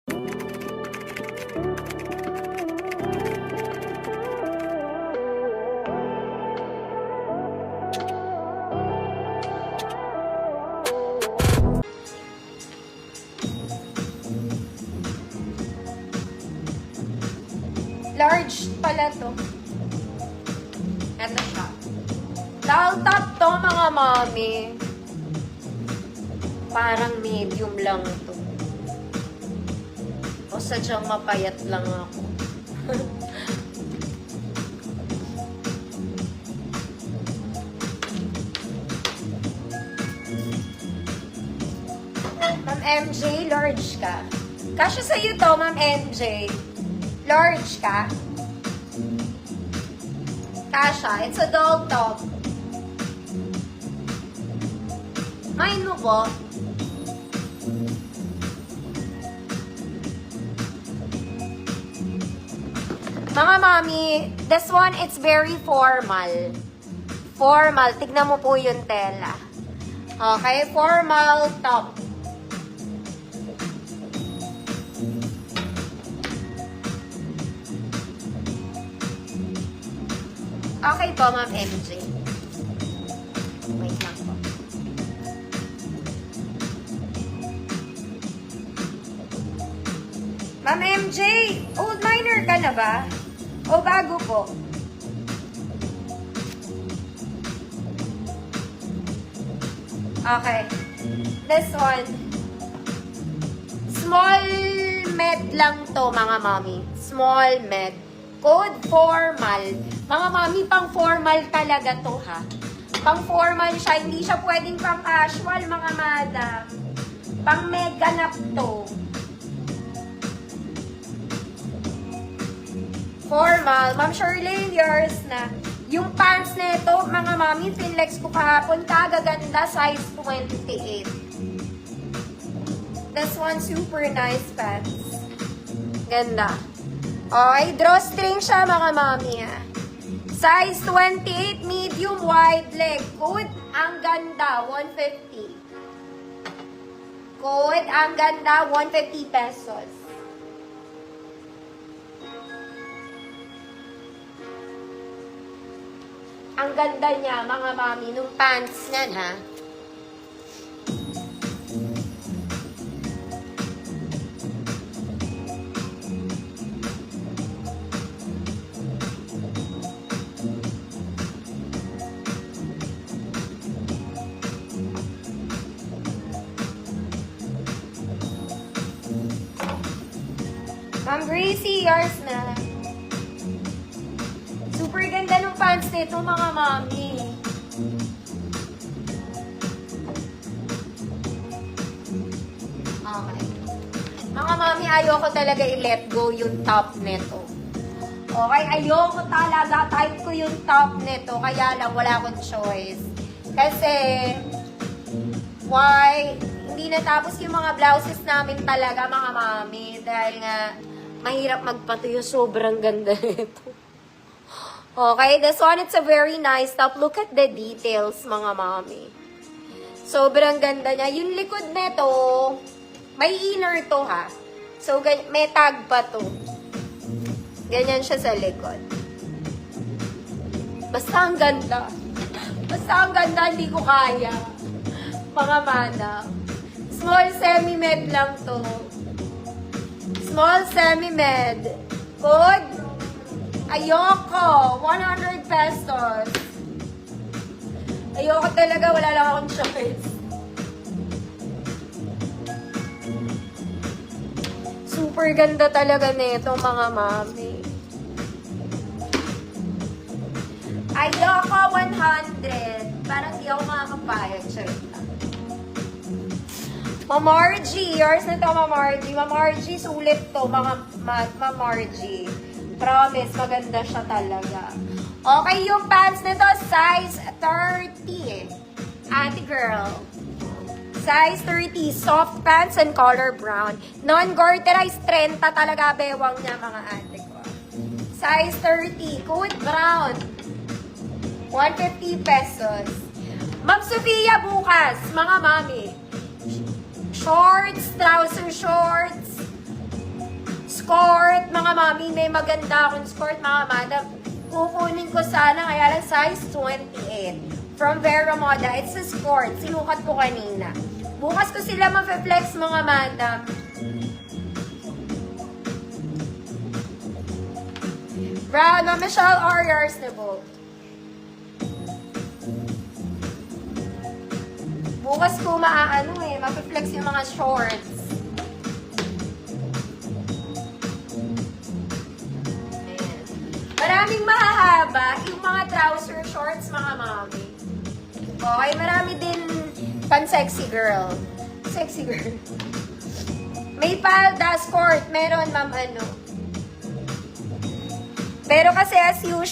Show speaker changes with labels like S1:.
S1: Large pala to. Ito siya. Down top to, mga mami. Parang medium lang to. O sadyang mapayat lang ako. Ma'am MJ, large ka. Kasya sa'yo to, Ma'am MJ. Large ka. Kasha, it's a doll top. Mine mo ba? Mga mami, this one, it's very formal. Formal. Tignan mo po yung tela. Okay, formal top. Okay po, Ma'am MJ. Wait lang po. Ma'am MJ, old miner ka na ba? O bago po? Okay. This one. Small med lang to, mga mami. Small med. Code formal. Mga mami, pang formal talaga to, ha? Pang formal siya. Hindi siya pwedeng pang casual, mga madam. Pang mega nap to. Formal. Ma'am Shirley, yours na. Yung pants nito, mga mami, finlex ko kahapon. Kagaganda, size 28. This one, super nice pants. Ganda. Okay, drawstring siya, mga mami, ha. Size 28, medium, wide leg. Code, ang ganda, 150. Code, ang ganda, 150 pesos. Ang ganda niya, mga mami, nung pants niyan, ha. Ma'am Gracie, yours na. Super ganda ng pants nito, mga mami. Okay. Mga mami, ayoko talaga i-let go yung top nito. Okay, ayoko talaga. Type ko yung top nito. Kaya lang, wala akong choice. Kasi, why? Hindi natapos yung mga blouses namin talaga, mga mami. Dahil nga, mahirap magpatuyo. Sobrang ganda nito. Okay, this one, it's a very nice top. Look at the details, mga mami. Sobrang ganda niya. Yung likod nito, may inner to, ha. So, may tag pa to. Ganyan siya sa likod. Basta ang ganda. Basta ang ganda, hindi ko kaya. Mga mana. Small semi-med lang to. Small semi-med. Code. Ayoko. 100 pesos. Ayoko talaga. Wala lang akong choice. Super ganda talaga nito, mga mami. Ayoko 100. Parang di ako makakapayag. Charot lang. Ma'am Margie. Yours na to, Ma'am Margie. Ma'am Margie, sulit to, Ma'am Margie. Promise, maganda siya talaga. Okay, yung pants nito, size 30. Ate girl. Size 30, soft pants and color brown. Non-garterized, 30 talaga bewang niya, mga ate ko. Size 30, code brown. 150 pesos. Ma'am Sofia, bukas, mga mami. Shorts, trouser shorts, mami, may maganda akong skirt mga madam. Kukunin ko sana, kaya lang size 28. From Vera Moda. It's a skirt. Sinukat ko kanina. Bukas ko sila ma-flex mga madam. Bravo, Michelle Arias na po. Bukas ko ma-flex yung mga shorts. Ayan. Maraming mahahaba yung mga trouser shorts, mga mami. Okay, marami din pan-sexy girl. Sexy girl. May palda, skirt. Meron, ma'am, ano. Pero kasi as usual,